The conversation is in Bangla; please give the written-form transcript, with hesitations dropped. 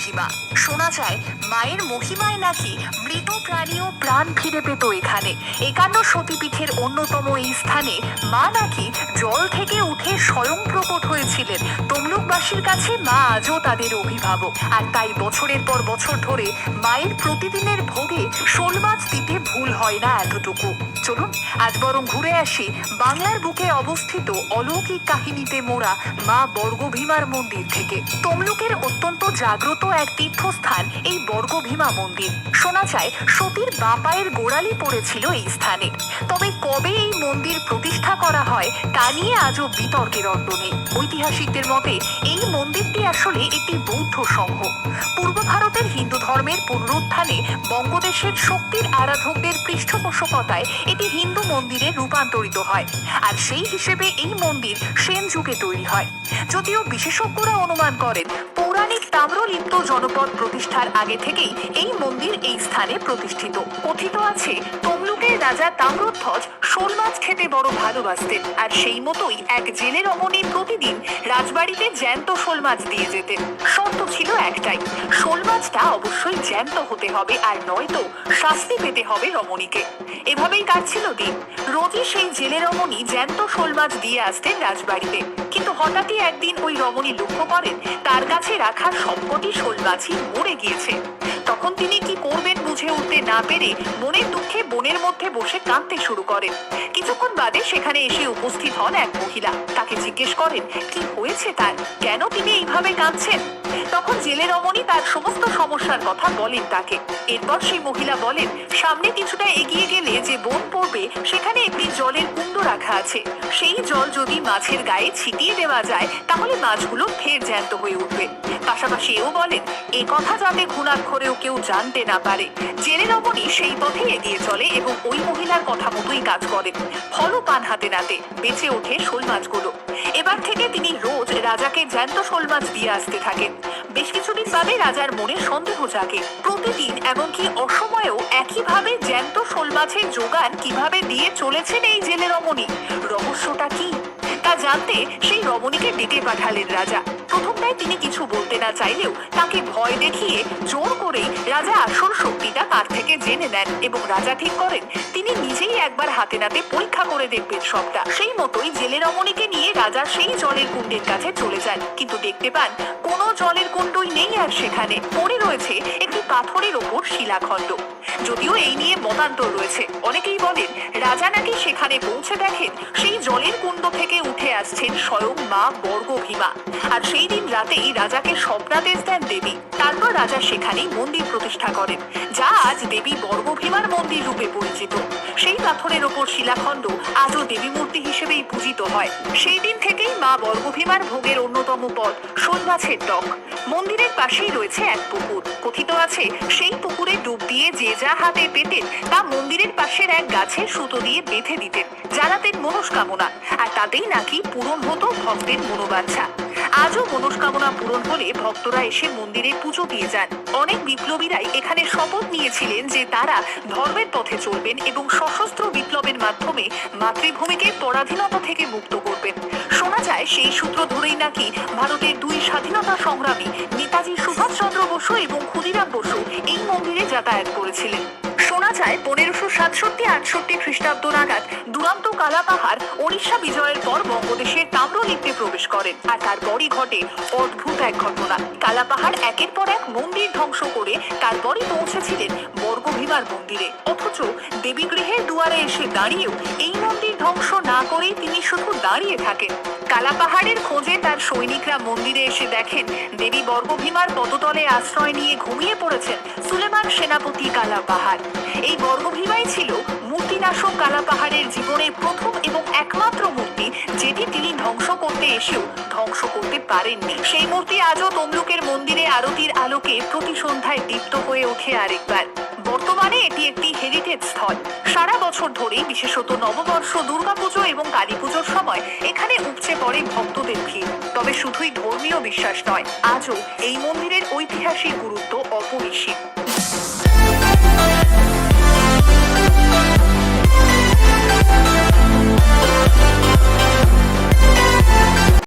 মহিমা। শোনা যায় মায়ের মহিমায় নাকি মৃত প্রাণীও প্রাণ ফিরে পেত এখানে। 51 সতীপীঠের অন্যতম এই স্থানে মা নাকি জল থেকে উঠে স্বয়ং প্রকট হয়েছিলেন। তমলুকবাসীর কাছে মা আজও তাদের অভিভাবক, আর তাই বছরের পর বছর ধরে মায়ের প্রতিদিনের ভোগে শোল মাছ দিতে ভুল হয় না এতটুকু। চলুন আজ বরং ঘুরে আসি বাংলার বুকে অবস্থিত অলৌকিক কাহিনীতে মোড়া মা বর্গভীমার মন্দির থেকে। তমলুকের অত্যন্ত জাগ্রত এক তীর্থস্থান এই বর্গভীমা মন্দির। শোনা যায় সতীর বাঁ পায়ের গোড়ালি পড়েছিল এই স্থানে। তবে কবে এই মন্দির প্রতিষ্ঠা করা হয় তা নিয়ে আজও বিতর্কের অন্ত নেই। ঐতিহাসিকদের মতে এই মন্দিরটি আসলে একটি বৌদ্ধ সংঘ। পূর্ব ভারতের হিন্দু ধর্মের পুনরুত্থানে বঙ্গদেশের শক্তির আরাধকদের পৃষ্ঠপোষকতায় এটি হিন্দু মন্দিরে রূপান্তরিত হয়, আর সেই হিসেবে এই মন্দির সেন যুগে তৈরি হয়। যদিও বিশেষজ্ঞরা অনুমান করেন পৌরাণিক তাম্রলিপ্ত জনপদ প্রতিষ্ঠার আগে থেকেই এই মন্দির এই স্থানে প্রতিষ্ঠিত। কথিত আছে তমলুকের রাজা তাম্রধ্বজ শোল মাছ খেতে বড় ভালোবাসতেন, আর সেই মতোই এক জেলে রমণী প্রতিদিন রাজবাড়িতে জ্যান্ত শোল মাছ দিয়ে যেতেন। শর্ত ছিল একটাই, শোল মাছটা অবশ্যই জ্যান্ত হতে হবে, আর নয়তো শাস্তি পেতে হবে রমণীকে। এভাবেই কাটছিল দিন। রোজই সেই জেলে রমণী জ্যান্ত শোল মাছ দিয়ে আসতেন রাজবাড়িতে। কিন্তু হঠাৎই একদিন ওই রমণী লক্ষ্য করেন তার কাছে রাখা সবকটি শোল মাছই মরে গিয়েছে। তখন তিনি কি করবেন বুঝে উঠতে না পেরে মনের দুঃখে বনের মধ্যে বসে কাঁদতে শুরু করেন। কিছুক্ষণ বাদে সেখানে এসে উপস্থিত হন এক মহিলা। তাকে জিজ্ঞেস করেন কি হয়েছে তার, কেন তিনি এইভাবে কাঁদছেন। তখন জেলে রমণী তার সমস্ত সমস্যার কথা বলেন তাকে। এরপর সেই মহিলা বলেন সামনে কিছুটা এগিয়ে গেলে যে বন পড়বে সেখানে একটি জলের কুণ্ড রাখা আছে। সেই জল যদি মাছের গায়ে ছিটিয়ে দেওয়া যায় তাহলে মাছগুলো ফের জ্যান্ত হয়ে উঠবে। পাশাপাশি এও বলেন এ কথা যাতে ঘুণাক্ষরেও কেউ জানতে না পারে। জেলে রমণী সেই পথে এগিয়ে চলে এবং ওই মহিলার কথা মতোই কাজ করেন। ফলও পান হাতে নাতে বেঁচে ওঠে শোল মাছগুলো। এবার থেকে তিনি রোজ রাজাকে জ্যান্ত শোল মাছ দিয়ে আসতে থাকেন। বেশ কিছুদিন বাদে রাজার মনে সন্দেহ জাগে। প্রতিদিন এমনকি অসময়েও একইভাবে জ্যান্ত শোল মাছের যোগান কিভাবে দিয়ে চলেছেন এই জেলে রমণী। রহস্যটা কি তা জানতে সেই রমণীকে ডেকে পাঠালেন রাজা। প্রথমটায় তিনি কিছু বলতে না চাইলেও তাকে ভয় দেখিয়ে জোর করেই রাজা আসল সত্যিটা তার থেকে জেনে নেন এবং রাজা ঠিক করেন তিনি নিজেই একবার হাতে নাতে পরীক্ষা করে দেখবেন সবটা। সেই মতোই জেলে রমণীকে নিয়ে রাজা সেই জলের কুণ্ডের কাছে চলে যান, কিন্তু দেখতে পান কোনো জলের কুণ্ডই নেই, আর সেখানে পড়ে রয়েছে একটি পাথরের ওপর শিলাখণ্ড। যদিও এই নিয়ে মতান্তর রয়েছে। অনেকেই বলেন রাজা নাকি সেখানে পৌঁছে দেখেন সেই জলের কুণ্ড থেকে উঠে আসছেন স্বয়ং মা বর্গভীমা, আর সেই দিন রাতেই রাজাকে স্বপ্নাদেশ দেন দেবী। তারপর রাজা সেখানেই মন্দির প্রতিষ্ঠা করেন, যা আজ দেবী বর্গভীমার মন্দির রূপে পরিচিত। সেই পাথরের ওপর শিলাখণ্ড আজও দেবী মূর্তি হিসেবেই পূজিত হয়। সেই দিন থেকেই মা বর্গভীমার ভোগের অন্যতম পদ শোল মাছের টক। মন্দিরের পাশেই রয়েছে এক পুকুর। কথিত আছে সেই পুকুরে ডুব দিয়ে যে যা হাতে পেতেন তা মন্দিরের পাশের এক গাছে সুতো দিয়ে বেঁধে দিতেন, জানাতেন মনস্কামনা, আর তাতেই নাকি পূরণ হতো ভক্তের মনোবাঞ্ছা। আজও মনস্কামনা পূরণ হলে ভক্তরা এসে মন্দিরে পুজো দিয়ে যান। অনেক বিপ্লবীরাই এখানে শপথ নিয়েছিলেন যে তারা ধর্মের পথে চলবেন এবং সশস্ত্র বিপ্লবের মাধ্যমে মাতৃভূমিকে পরাধীনতা থেকে মুক্ত করবেন। শোনা যায় সেই সূত্র ধরেই নাকি ভারতের দুই স্বাধীনতা সংগ্রামী নেতাজি সুভাষচন্দ্র বসু এবং ক্ষুদিরাম বসু এই মন্দিরে যাতায়াত করেছিলেন। শোনা যায় 1567-68 খ্রিস্টাব্দ নাগাদ দুরন্ত কালাপাহাড় ওড়িশা বিজয়ের পর বঙ্গদেশের তাম্রলিপ্তে প্রবেশ করেন, আর তারপরই ঘটে অদ্ভুত এক ঘটনা। কালাপাহাড় একের পর এক মন্দির ধ্বংস করে তারপরই পৌঁছেছিলেন বর্গভীমার মন্দিরে। অথচ দেবী গৃহের দুয়ারে এসে দাঁড়িয়েও এই মন্দির ধ্বংস না করেই তিনি শুধু দাঁড়িয়ে থাকেন। কালাপাহাড়ের খোঁজে তার সৈনিকরা মন্দিরে এসে দেখেন দেবী বর্গভীমার পদতলে আশ্রয় নিয়ে ঘুমিয়ে পড়েছেন সুলেমান সেনাপতি কালাপাহাড়। এই বর্গভীমাই ছিল মূর্তিনাশক কালাপাহাড়ের জীবনের প্রথম এবং একমাত্র মূর্তি, যেটি তিনি ধ্বংস করতে এসেও ধ্বংস করতে পারেননি। সেই মূর্তি আজও তমলুকের মন্দিরে আরতির আলোকে প্রতি সন্ধ্যায় দীপ্ত হয়ে ওঠে আরেকবার। বর্তমানে এটি একটি হেরিটেজ স্থল। সারা বছর ধরেই বিশেষত নববর্ষ, দুর্গাপুজো এবং কালী পুজোর সময় এখানে উপচে পড়ে ভক্তদের ভিড়। তবে শুধুই ধর্মীয় বিশ্বাস নয়, আজও এই মন্দিরের ঐতিহাসিক গুরুত্ব অপরিসীম।